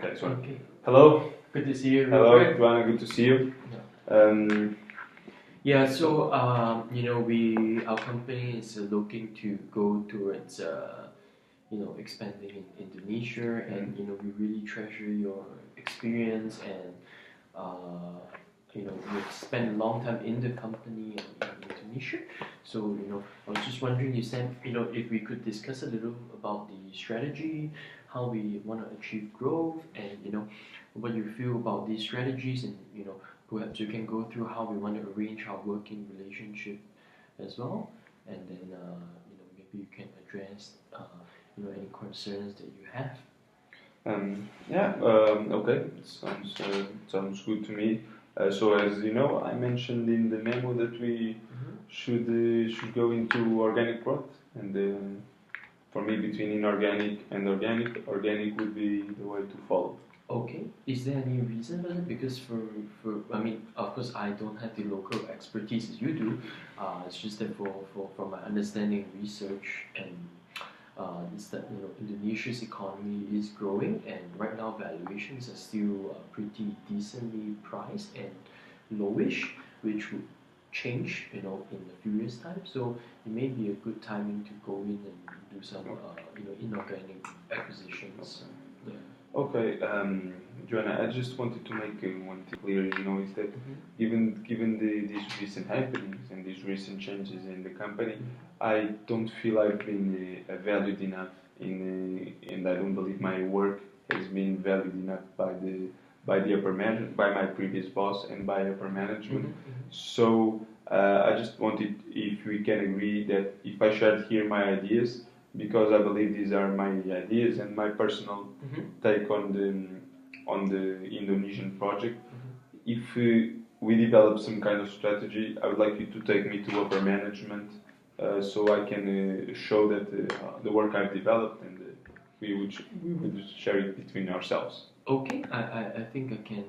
Okay, sorry. Okay. Hello. Good to see you, Hello, Robert. Joanna. Good to see you. Yeah. Um, So our company is looking to go towards expanding in Indonesia, and we really treasure your experience, and you've spent a long time in the company in Indonesia. So I was just wondering, you said if we could discuss a little about the strategy, how we want to achieve growth, and what you feel about these strategies, and perhaps you can go through how we want to arrange our working relationship as well, and then maybe you can address any concerns that you have. okay. Sounds good to me. So as you know, I mentioned in the memo that we should go into organic growth, and for me, between inorganic and organic would be the way to follow. Okay. Is there any reason for that? Because I mean, of course, I don't have the local expertise as you do. It's just that from my understanding, research, and is that Indonesia's economy is growing, and right now valuations are still pretty decently priced and lowish, which would change in a few years' time. So it may be a good timing to go in and do some inorganic acquisitions. Yeah. Okay, Joanna, I just wanted to make one thing clear, is that given these recent happenings and these recent changes in the company, I don't feel I've been valued enough and I don't believe my work has been valued enough by the upper management, by my previous boss and by upper management. So I just wanted, if we can agree that if I shared here my ideas, because I believe these are my ideas and my personal take on the Indonesian project. If we develop some kind of strategy, I would like you to take me to upper management so I can show that the work I've developed, and we would share it between ourselves. Okay, I think I can.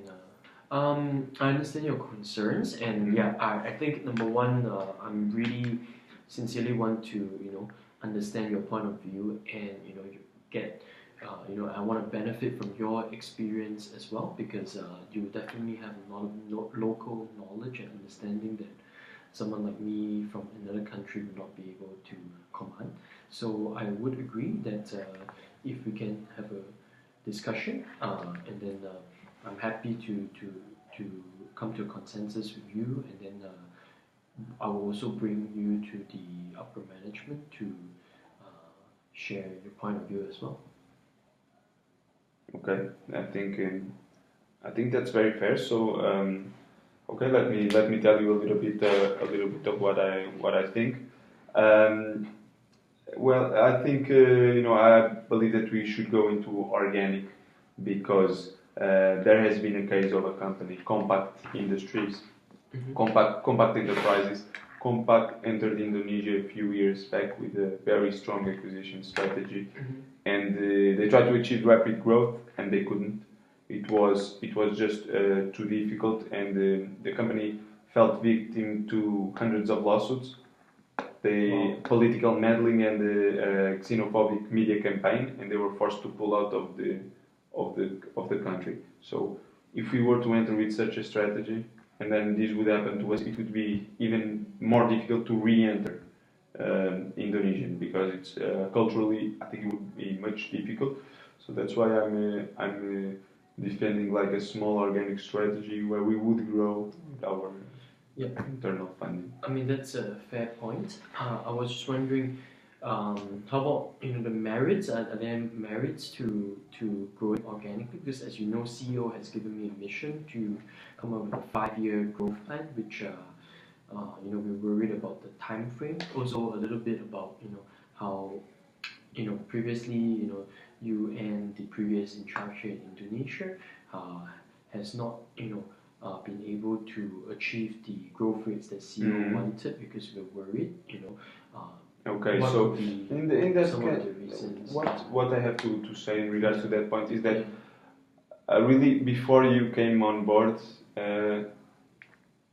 I understand your concerns, and yeah, I think number one, I'm really sincerely want to understand your point of view, and you get I want to benefit from your experience as well, because you definitely have a lot of local knowledge and understanding that someone like me from another country would not be able to command. So I would agree that if we can have a discussion, and then I'm happy to come to a consensus with you, and then I will also bring you to the upper management to share your point of view as well. Okay, I think that's very fair. So okay, let me tell you a little bit of what I think. Um, well, I think I believe that we should go into organic because there has been a case of a company, Compact Industries, Compact Enterprises. Compact entered Indonesia a few years back with a very strong acquisition strategy, and they tried to achieve rapid growth, and they couldn't. It was just too difficult, and the company fell victim to hundreds of lawsuits, the political meddling and the xenophobic media campaign, and they were forced to pull out of the country. So, if we were to enter with such a strategy, and then this would happen to us, it would be even more difficult to re-enter Indonesian, because it's culturally, I think it would be much difficult. So that's why I'm defending like a small organic strategy where we would grow our internal funding. I mean, that's a fair point. I was just wondering, how about the merits? Are there merits to growing organically? Because as you know, CEO has given me a mission to come up with a 5-year growth plan, which we're worried about the time frame. Also, a little bit about how previously you and the previous in charge here in Indonesia has not been able to achieve the growth rates that CEO wanted, because we're worried. Okay, what so would be in that some of case, the reasons? what I have to say in regards to that point is that really before you came on board,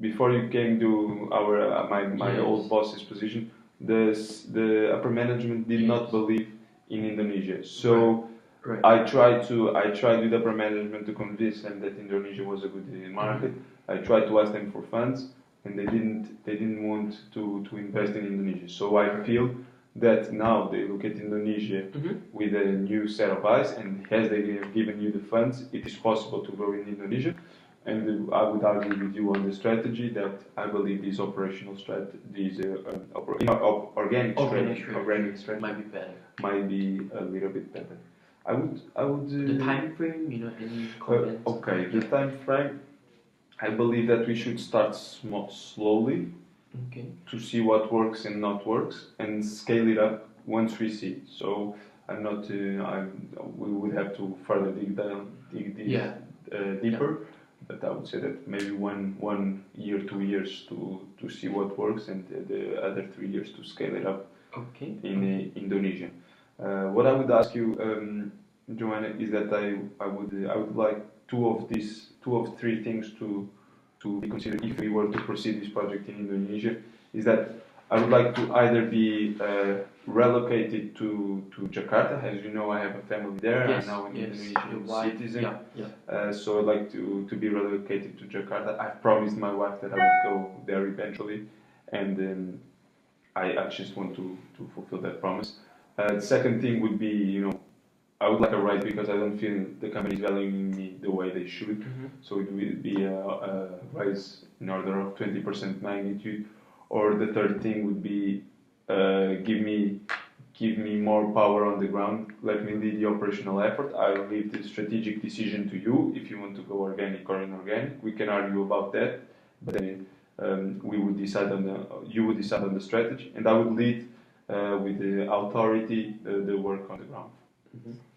before you came to our my old boss's position, the upper management did not believe in Indonesia. So Right. I tried with upper management to convince them that Indonesia was a good market. I tried to ask them for funds, and they didn't want to invest in Indonesia. So I feel that now they look at Indonesia with a new set of eyes, and as they have given you the funds, it is possible to grow in Indonesia. And I would argue with you on the strategy that I believe these operational strategies, organic strategy Might be better. might be a little bit better. I would. The time frame, any comments? Okay, the time frame. I believe that we should start slowly Okay. to see what works and not works, and scale it up once we see. So I'm not. We would have to further dig this Yeah. deeper. But I would say that maybe one year, 2 years to see what works, and the other 3 years to scale it up Okay. in Indonesia. What I would ask you, Joanna, is that I would like two of three things to be considered if we were to proceed this project in Indonesia. Is that I would like to either be relocated to Jakarta. As you know, I have a family there. Yes. I'm now an Yes. Indonesian Your wife. citizen. Yeah. So I'd like to be relocated to Jakarta. I've promised my wife that I would go there eventually, and I just want to fulfill that promise. The second thing would be, I would like a raise because I don't feel the company is valuing me the way they should. So it will be a raise in order of 20% magnitude. Or the third thing would be give me more power on the ground. Let me lead the operational effort. I'll leave the strategic decision to you if you want to go organic or inorganic. We can argue about that, but then we would decide you would decide on the strategy, and I would lead with the authority the work on the ground.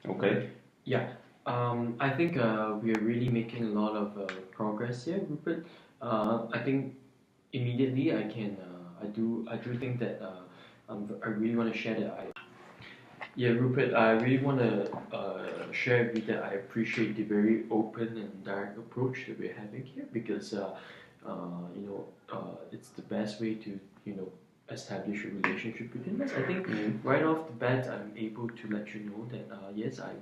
Okay. Yeah. I think we are really making a lot of progress here, Rupert. I think immediately I do think that I really want to share that yeah, Rupert, I really want to share with you that I appreciate the very open and direct approach that we're having here because it's the best way to establish a relationship between us. I think right off the bat, I'm able to let you know that yes, I've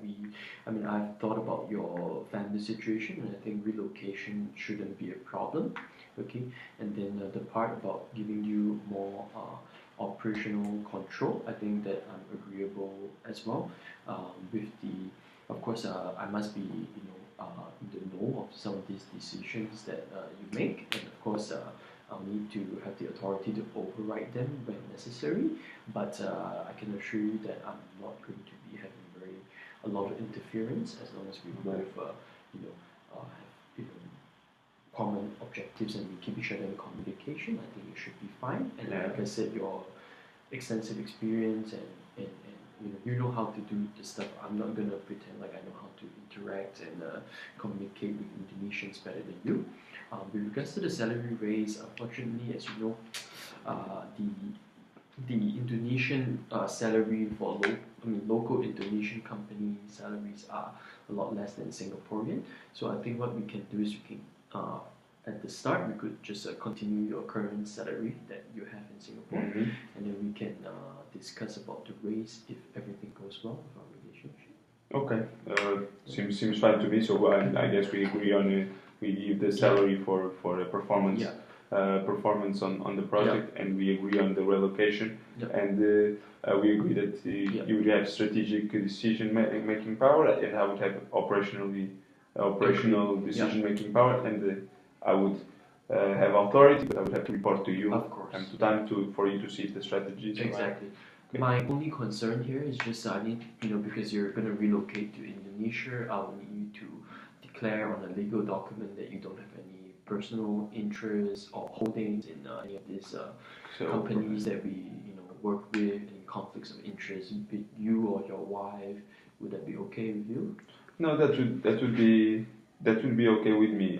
thought about your family situation, and I think relocation shouldn't be a problem. Okay, and then the part about giving you more operational control, I think that I'm agreeable as well. Of course, I must be in the know of some of these decisions that you make, and of course. I'll need to have the authority to override them when necessary, but I can assure you that I'm not going to be having a lot of interference as long as we both have common objectives and we keep each other in communication. I think it should be fine. And like I said, your extensive experience and you know how to do the stuff. I'm not gonna pretend like I know how to interact and communicate with Indonesians better than you. With regards to the salary raise, unfortunately, as you know, the Indonesian salary for local Indonesian company salaries are a lot less than Singaporean. So I think what we can do is we can at the start we could just continue your current salary that you have in Singapore, and then we can discuss about the raise if everything goes well with our relationship. Okay, seems fine to me. So I guess we agree on we give the salary for a performance. Performance on the project, and we agree on the relocation, and we agree that you would have strategic decision making power, and I would have operational decision making power, and I would have authority, but I would have to report to you time to time for you to see if the strategy is exactly. Okay. My only concern here is just I need because you're going to relocate to Indonesia, I will need you to declare on a legal document that you don't have any personal interests or holdings in any of these companies that we work with, any conflicts of interest with you or your wife. Would that be okay with you? No, that would be okay with me.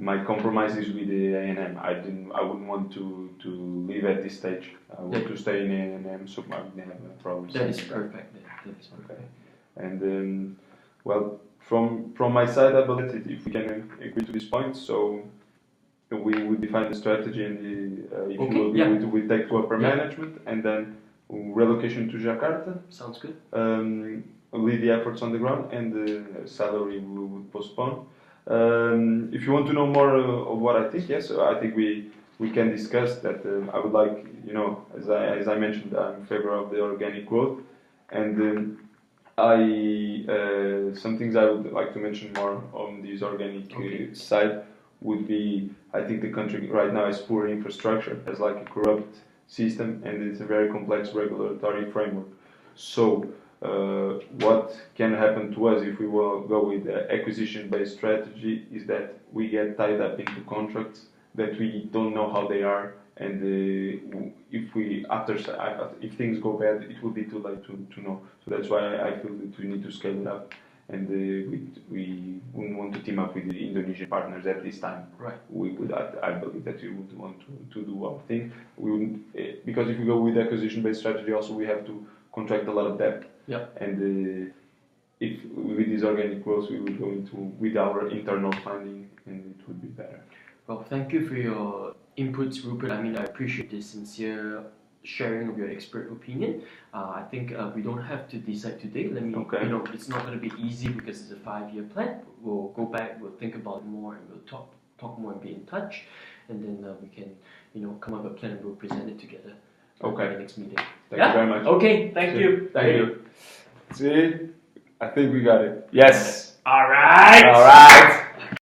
My compromise is with the A&M. I wouldn't want to leave at this stage. I want to stay in A&M, so I wouldn't have a problem. That is perfect. That is perfect. Okay. And well, from my side, I believe that if we can agree to this point, so we would define the strategy, and if you will be we take to upper management, and then relocation to Jakarta, Sounds good. lead the efforts on the ground, and the salary we would postpone. If you want to know more of what I think, yes, I think we can discuss that. I would like, as I mentioned, I'm in favor of the organic growth, and some things I would like to mention more on this organic side would be, I think the country right now has poor infrastructure, has like a corrupt system, and it's a very complex regulatory framework. So what can happen to us if we will go with the acquisition-based strategy is that we get tied up into contracts that we don't know how they are, and if things go bad, it will be too late to know. So that's why I feel that we need to scale it up, and we wouldn't want to team up with the Indonesian partners at this time. Right. I believe that we would want to do our thing. We wouldn't, because if we go with acquisition-based strategy, also we have to contract a lot of debt. Yeah. And if with this organic growth, we would go with our internal funding, and it would be better. Well, thank you for your inputs, Rupert. I mean, I appreciate the sincere sharing of your expert opinion. I think we don't have to decide today. It's not going to be easy because it's a 5-year plan. We'll go back, we'll think about it more, and we'll talk more and be in touch, and then we can, come up with a plan and we'll present it together. Okay. At the next meeting. Thank you very much. Okay. Thank you. Thank you. See, I think we got it. Yes. All right. All right.